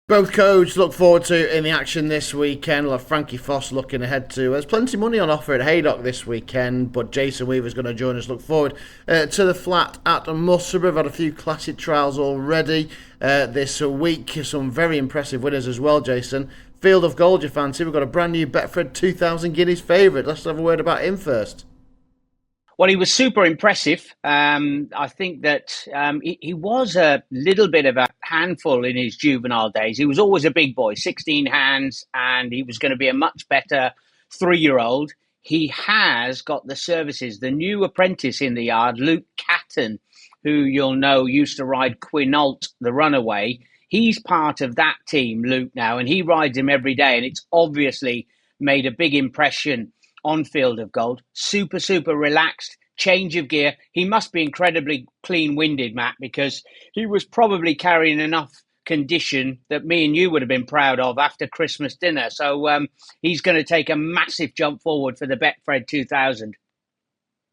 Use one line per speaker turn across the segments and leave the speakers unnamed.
Both codes look forward to in the action this weekend. We'll have Frankie Foster looking ahead to. There's plenty of money on offer at Haydock this weekend, but Jason Weaver's going to join us. Look forward to the flat at Musselburgh. We've had a few classic trials already this week. Some very impressive winners as well, Jason. Field of Gold, you fancy? We've got a brand new Betfred 2,000 guineas favourite. Let's have a word about him first.
Well, he was super impressive. I think that he was a little bit of a handful in his juvenile days. He was always a big boy, 16 hands, and he was going to be a much better 3-year-old. He has got the services, the new apprentice in the yard, Luke Catton, who you'll know used to ride Quinault, the runaway. He's part of that team, Luke, now, and he rides him every day, and it's obviously made a big impression on Field of Gold. Super, super relaxed, change of gear. He must be incredibly clean-winded, Matt, because he was probably carrying enough condition that me and you would have been proud of after Christmas dinner. So he's going to take a massive jump forward for the Betfred 2000.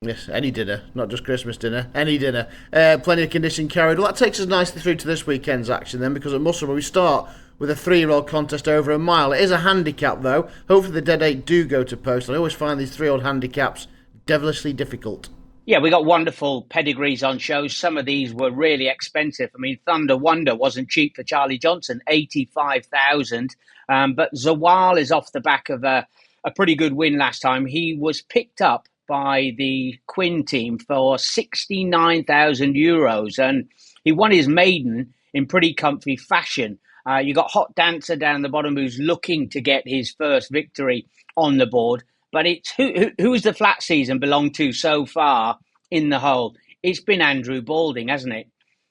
Yes, any dinner, not just Christmas dinner, any dinner. Plenty of condition carried. Well, that takes us nicely through to this weekend's action then, because at Musselburgh we start with a 3-year-old contest over a mile. It is a handicap though. Hopefully the dead 8 do go to post. I always find these 3-year-old handicaps devilishly difficult.
Yeah, we got wonderful pedigrees on shows. Some of these were really expensive. I mean, Thunder Wonder wasn't cheap for Charlie Johnson, 85,000. But Zawal is off the back of a pretty good win last time. He was picked up by the Quinn team for 69,000 euros, and he won his maiden in pretty comfy fashion. You got Hot Dancer down the bottom who's looking to get his first victory on the board. But it's who's the flat season belonged to so far in the hole? It's been Andrew Balding, hasn't it?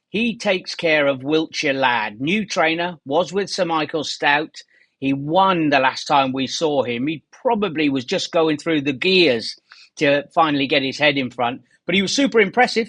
He takes care of Wiltshire Lad. New trainer, was with Sir Michael Stout. He won the last time we saw him. He probably was just going through the gears to finally get his head in front. But he was super impressive.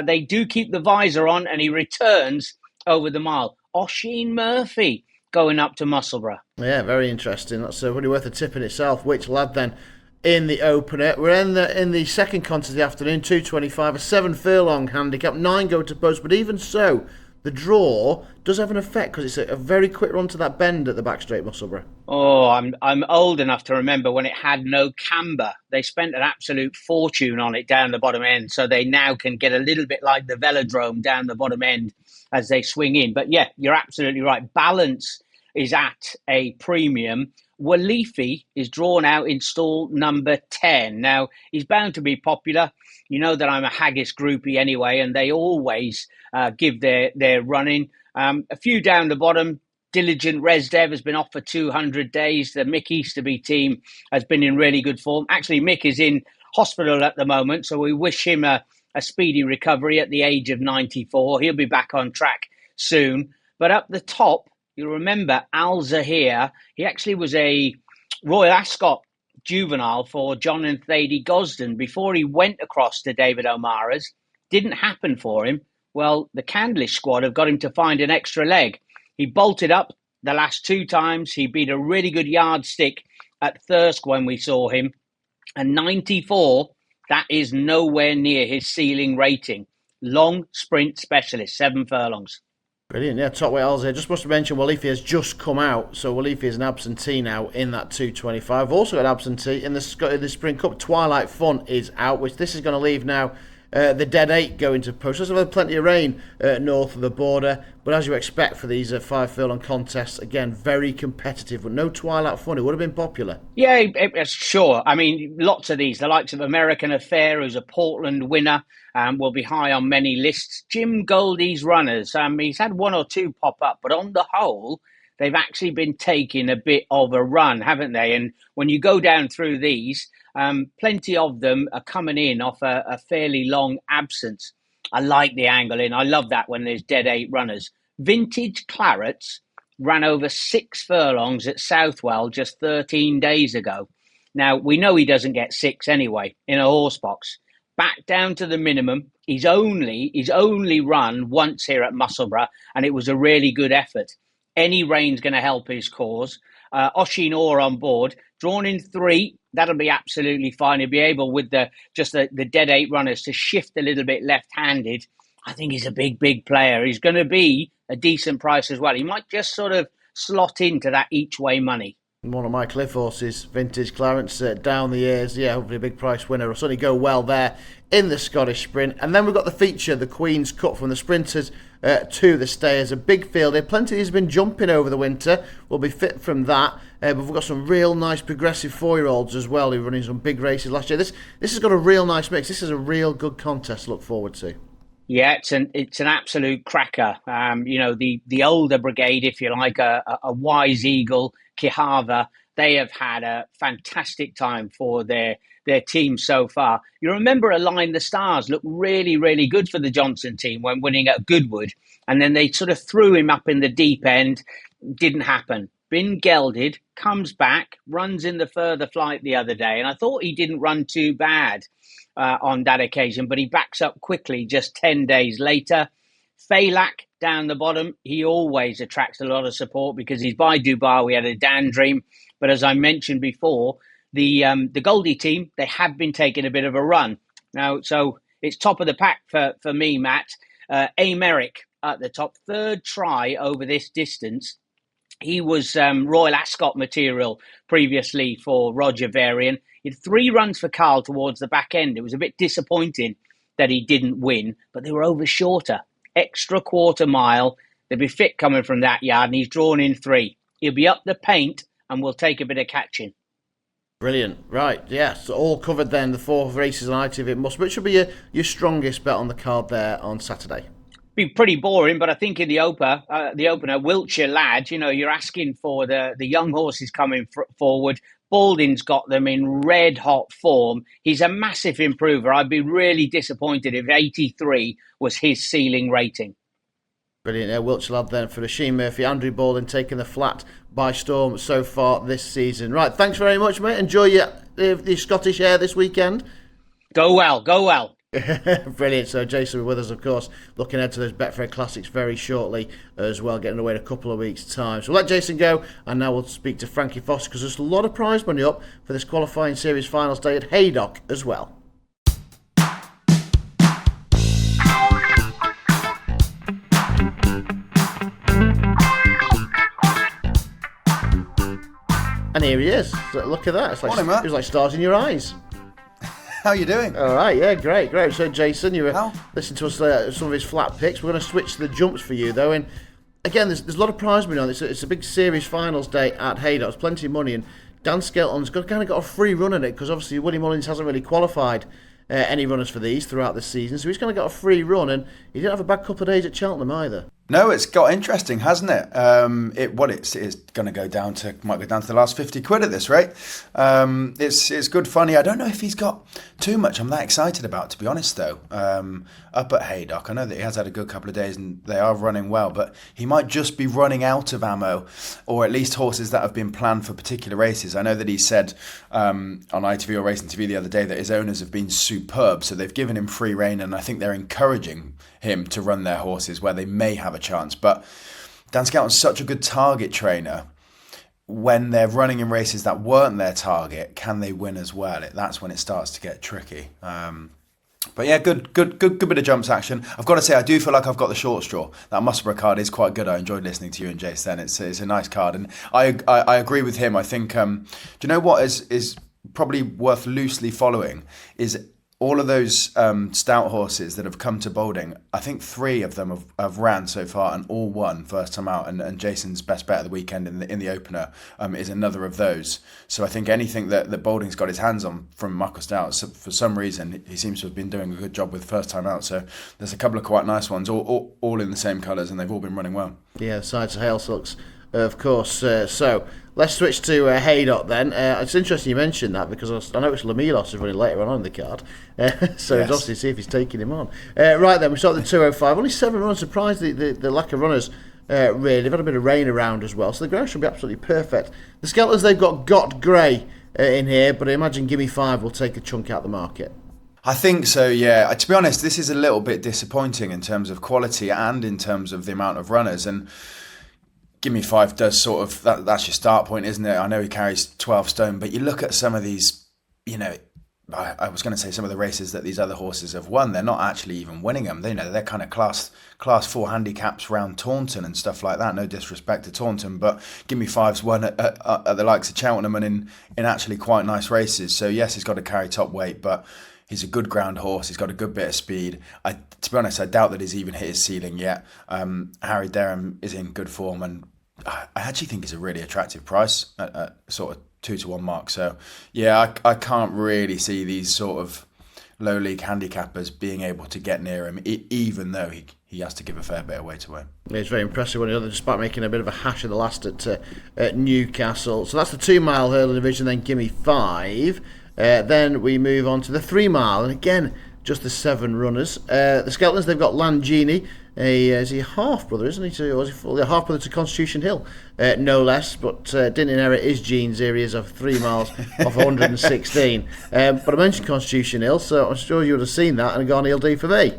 They do keep the visor on, and he returns over the mile. Oisin Murphy going up to Mussleburgh.
Yeah, very interesting. That's really worth a tip in itself. Which lad then in the opener? We're in the second contest of the afternoon, 2:25, a 7-furlong handicap, 9 go to post. But even so, the draw does have an effect because it's a very quick run to that bend at the back straight, Musselburgh.
Oh, I'm old enough to remember when it had no camber. They spent an absolute fortune on it down the bottom end, so they now can get a little bit like the velodrome down the bottom end as they swing in. But yeah, you're absolutely right. Balance is at a premium. Walifi is drawn out in stall number 10. Now, he's bound to be popular. You know that I'm a Haggis groupie anyway, and they always give their running. A few down the bottom. Diligent Resdev has been off for 200 days. The Mick Easterby team has been in really good form. Actually, Mick is in hospital at the moment, so we wish him a speedy recovery at the age of 94. He'll be back on track soon. But up the top, you'll remember Al Zahir. He actually was a Royal Ascot juvenile for John and Thady Gosden before he went across to David O'Mara's. Didn't happen for him. Well, the Candlish squad have got him to find an extra leg. He bolted up the last 2 times. He beat a really good yardstick at Thirsk when we saw him. And 94, that is nowhere near his ceiling rating. Long sprint specialist, 7 furlongs.
Brilliant, yeah, top weight Alzey. Just must have mentioned Walifi has just come out, so Walifi is an absentee now in that 2:25. Also got absentee in the Spring Cup. Twilight Fun is out, which this is going to leave now the dead 8 going to post. There's had plenty of rain north of the border, but as you expect for these 5-furlong contests, again, very competitive, but no Twilight Fun. It would have been popular.
Yeah, sure. I mean, lots of these. The likes of American Affair, who's a Portland winner, will be high on many lists. Jim Goldie's runners, he's had 1 or 2 pop up, but on the whole, they've actually been taking a bit of a run, haven't they? And when you go down through these, plenty of them are coming in off a fairly long absence. I like the angle in. I love that when there's dead 8 runners. Vintage Clarets ran over 6 furlongs at Southwell just 13 days ago. Now, we know he doesn't get 6 anyway in a horse box. Back down to the minimum. He's only run once here at Musselburgh, and it was a really good effort. Any rain's going to help his cause. Oisin Orr on board, drawn in 3. That'll be absolutely fine. He'll be able, with the dead 8 runners, to shift a little bit left-handed. I think he's a big player. He's going to be a decent price as well. He might just sort of slot into that each way money.
One of my Cliff horses, Vintage Clarence, down the years. Yeah, hopefully a big price winner. Will certainly go well there in the Scottish Sprint. And then we've got the feature, the Queen's Cup, from the sprinters to the stayers. A big field here. Plenty of these have been jumping over the winter. We'll be fit from that. But we've got some real nice progressive 4-year-olds as well who are running some big races last year. This has got a real nice mix. This is a real good contest to look forward to.
Yeah, it's an absolute cracker. The older brigade, if you like, a Wise Eagle, Kihava, they have had a fantastic time for their team so far. You remember Align the Stars looked really, really good for the Johnson team when winning at Goodwood, and then they sort of threw him up in the deep end. Didn't happen. Been gelded, comes back, runs in the further flight the other day, and I thought he didn't run too bad on that occasion, but he backs up quickly just 10 days later. Falak down the bottom, he always attracts a lot of support because he's by Dubai. We had a Dan Dream, but as I mentioned before, the Goldie team, they have been taking a bit of a run now, so it's top of the pack for me, Matt. Americ at the top, third try over this distance. He was Royal Ascot material previously for Roger Varian. He had 3 runs for Carl towards the back end. It was a bit disappointing that he didn't win, but they were over shorter. Extra quarter mile. There'll be fit coming from that yard, and he's drawn in 3. He'll be up the paint and will take a bit of catching.
Brilliant. Right, yes, all covered then, the 4 races on ITV Musselburgh. Which should be your strongest bet on the card there on Saturday?
Be pretty boring, but I think in the opener, Wiltshire Lad, you're asking for the young horses coming forward. Balding's got them in red hot form. He's a massive improver. I'd be really disappointed if 83 was his ceiling rating.
Brilliant. Wiltshire Lad then for the Sheen Murphy. Andrew Balding taking the flat by storm so far this season. Right, thanks very much, mate. Enjoy the Scottish air this weekend.
Go well.
Brilliant. So Jason will be with us, of course, looking ahead to those Betfred Classics very shortly as well, getting away in a couple of weeks' time. So we'll let Jason go, and now we'll speak to Frankie Foster because there's a lot of prize money up for this qualifying series finals day at Haydock as well. And here he is. Look at that. It's like,
Morning, Matt.
It was like stars in your eyes.
How are you doing?
All right, yeah, great. So, Jason, you were listening to us some of his flat picks. We're going to switch to the jumps for you, though. And again, there's a lot of prize money on this. It's a big series finals day at Haydock. There's plenty of money, and Dan Skelton's kind of got a free run at it because obviously Willie Mullins hasn't really qualified any runners for these throughout the season, so he's kind of got a free run, and he didn't have a bad couple of days at Cheltenham either.
No, it's got interesting, hasn't it? It's going to might go down to the last 50 quid at this rate. It's good funny. I don't know if he's got too much I'm that excited about, to be honest, though. Up at Haydock, I know that he has had a good couple of days and they are running well, but he might just be running out of ammo, or at least horses that have been planned for particular races. I know that he said on ITV or Racing TV the other day that his owners have been superb, so they've given him free rein, and I think they're encouraging him to run their horses where they may have a chance. But Dan Skelton's such a good target trainer. When they're running in races that weren't their target, can they win as well? That's when it starts to get tricky. But yeah, good bit of jumps action. I've got to say, I do feel like I've got the short straw. That Mussleburgh card is quite good. I enjoyed listening to you and Jace then. It's a nice card, and I agree with him. I think do you know what is probably worth loosely following is all of those stout horses that have come to Balding. I think 3 of them have ran so far and all won first time out. And Jason's best bet of the weekend in the opener is another of those. So I think anything that Balding's got his hands on from Muckle Stout, for some reason he seems to have been doing a good job with first time out. So there's a couple of quite nice ones, all in the same colours, and they've all been running well. Yeah,
sides of Hail Silks, of course. So let's switch to Haydock then. It's interesting you mentioned that because I know it's Lamilos is running later on in the card. So yes. It's obviously see if he's taking him on. Right then, we start the 205. Only 7 runs. Surprised the lack of runners, really. They've had a bit of rain around as well, so the ground should be absolutely perfect. The Skeltons, they've got Gray in here, but I imagine Gimme 5 will take a chunk out of the market.
I think so, yeah. To be honest, this is a little bit disappointing in terms of quality and in terms of the amount of runners. And Gimme 5 does sort of, that's your start point, isn't it? I know he carries 12 stone, but you look at some of these, I was going to say some of the races that these other horses have won, they're not actually even winning them. They're kind of class 4 handicaps round Taunton and stuff like that. No disrespect to Taunton, but Give Me Five's won at the likes of Cheltenham and in actually quite nice races. So yes, he's got to carry top weight, but he's a good ground horse. He's got a good bit of speed. To be honest, I doubt that he's even hit his ceiling yet. Harry Derham is in good form, and I actually think he's a really attractive price at sort of 2-1 mark. So yeah, I can't really see these sort of low league handicappers being able to get near him, even though he has to give a fair bit of weight away.
It's very impressive when he does, despite making a bit of a hash of the last at Newcastle. So that's the 2 mile hurdle division. Then Gimme 5. Then we move on to the 3 mile, and again just the 7 runners. The Skeltons, they've got Langini. Is he a half brother, isn't he? Or is he fully a half brother to Constitution Hill? No less, but didn't inherit his genes. Here he is of 3 miles off 116. But I mentioned Constitution Hill, so I'm sure you would have seen that and gone, he'll do for me.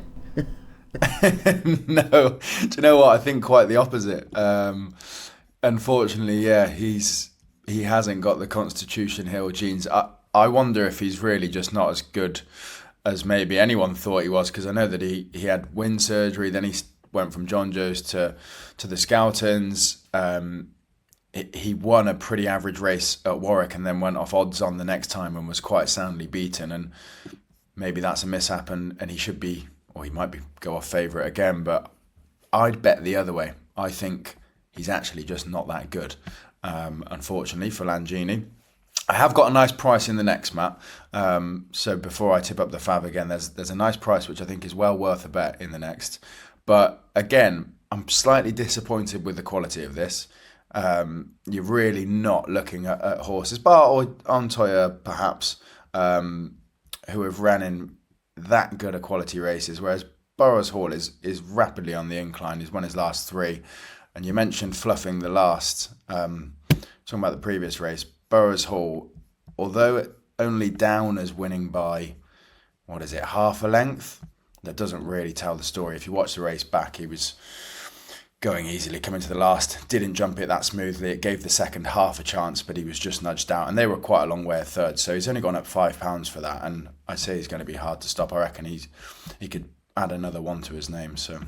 No, do you know what? I think quite the opposite. Unfortunately, yeah, he hasn't got the Constitution Hill genes. I wonder if he's really just not as good as maybe anyone thought he was, because I know that he had wind surgery, then he went from John Joe's to the Scoutons. He won a pretty average race at Warwick and then went off odds on the next time and was quite soundly beaten, and maybe that's a mishap and he should be, or he might be go off favourite again, but I'd bet the other way. I think he's actually just not that good, unfortunately for Langini. I have got a nice price in the next, Matt. So before I tip up the fav again, there's a nice price which I think is well worth a bet in the next. But again, I'm slightly disappointed with the quality of this. You're really not looking at horses, bar or Antoya perhaps, who have ran in that good a quality races, whereas Burrows Hall is rapidly on the incline. He's won his last 3. And you mentioned fluffing the last, talking about the previous race. Burrows Hall, although only down as winning by, half a length, that doesn't really tell the story. If you watch the race back, he was going easily, coming to the last, didn't jump it that smoothly. It gave the second half a chance, but he was just nudged out, and they were quite a long way a third, so he's only gone up £5 for that, and I say he's going to be hard to stop. I reckon he could add another 1 to his name, so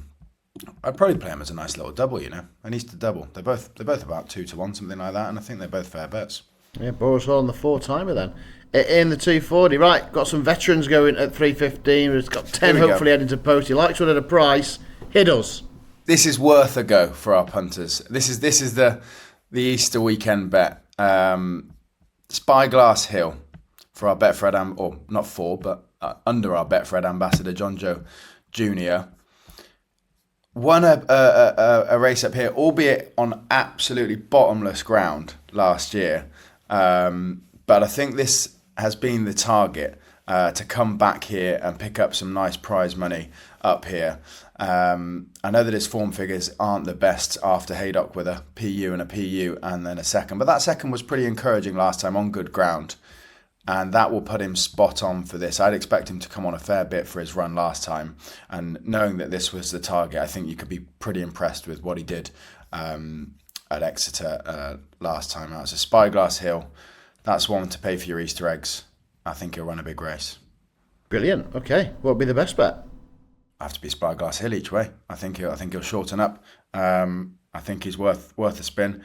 I'd probably play him as a nice little double, He needs to double. They're both about 2-1, something like that, and I think they're both fair bets.
Yeah, Burrows Hall on the 4-timer then. In the 240, right, got some veterans going at 3:15. We've got 10 hopefully heading to post. He likes one at a price. Hit us.
This is worth a go for our punters. This is the Easter weekend bet. Spyglass Hill for our Betfred, or not for, but under our Betfred ambassador John Joe Jr. Won a race up here, albeit on absolutely bottomless ground last year. But I think this has been the target to come back here and pick up some nice prize money up here. I know that his form figures aren't the best after Haydock with a PU and a PU and then a second, but that second was pretty encouraging last time on good ground, and that will put him spot on for this. I'd expect him to come on a fair bit for his run last time, and knowing that this was the target, I think you could be pretty impressed with what he did at Exeter last time out. So Spyglass Hill, that's one to pay for your Easter eggs. I think he'll run a big race.
Brilliant. Okay, what would be the best bet?
Have to be Spyglass Hill each way. I think he'll shorten up. I think he's worth a spin.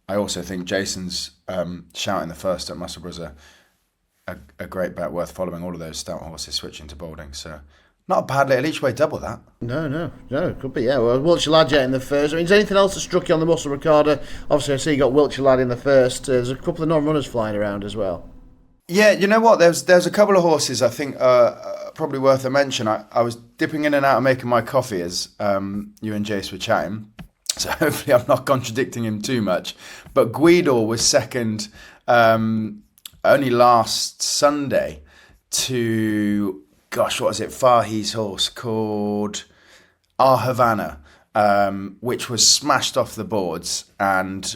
I also think Jason's shout in the first at Mussleburgh is a great bet, worth following. All of those stout horses switching to Balding, so not a bad little each way double that.
No, it could be, yeah. Well, Wiltshire Lad in the first. I mean, is there anything else that struck you on the Muscle Ricardo? Obviously, I see you got Wiltshire Lad in the first. There's a couple of non-runners flying around as well. Yeah,
you know what? There's a couple of horses I think probably worth a mention. I was dipping in and out of making my coffee as you and Jace were chatting, so hopefully I'm not contradicting him too much. But Guido was second only last Sunday to, what was it, Fahi's horse called Our Havana, which was smashed off the boards and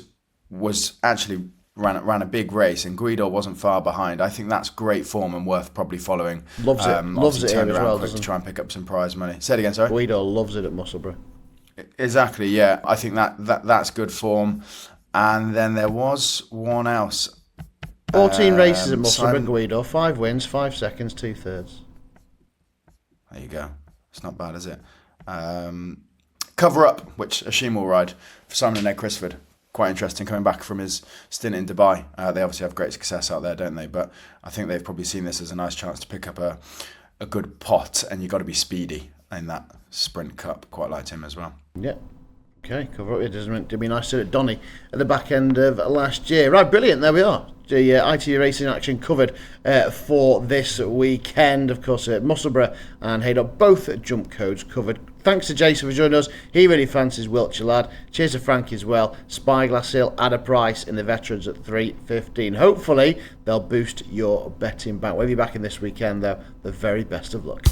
was actually ran a big race, and Guido wasn't far behind. I think that's great form and worth probably following.
Loves it here as well,
to try and pick up some prize money. Say it again, sorry.
Guido loves it at Musselburgh.
Exactly, yeah. I think that's good form. And then there was one else.
14 races at Musselburgh,
Simon,
Guido, 5 wins, 5 seconds, 2/3.
There you go. It's not bad, is it? Cover Up, which Ashim will ride for Simon and Ed Crisford. Quite interesting, coming back from his stint in Dubai. They obviously have great success out there, don't they? But I think they've probably seen this as a nice chance to pick up a good pot, and you've got to be speedy in that Sprint Cup. Quite liked him as well.
Yeah. Okay, Cover Up. It did be nice to at Donny at the back end of last year. Right, brilliant. There we are. The ITV Racing action covered for this weekend. Of course, Musselburgh and Haydock, both jump codes covered. Thanks to Jason for joining us. He really fancies Wiltshire Lad. Cheers to Frankie as well. Spyglass Hill at a price in the veterans at 3.15. Hopefully, they'll boost your betting back. We'll be back in this weekend, though. The very best of luck.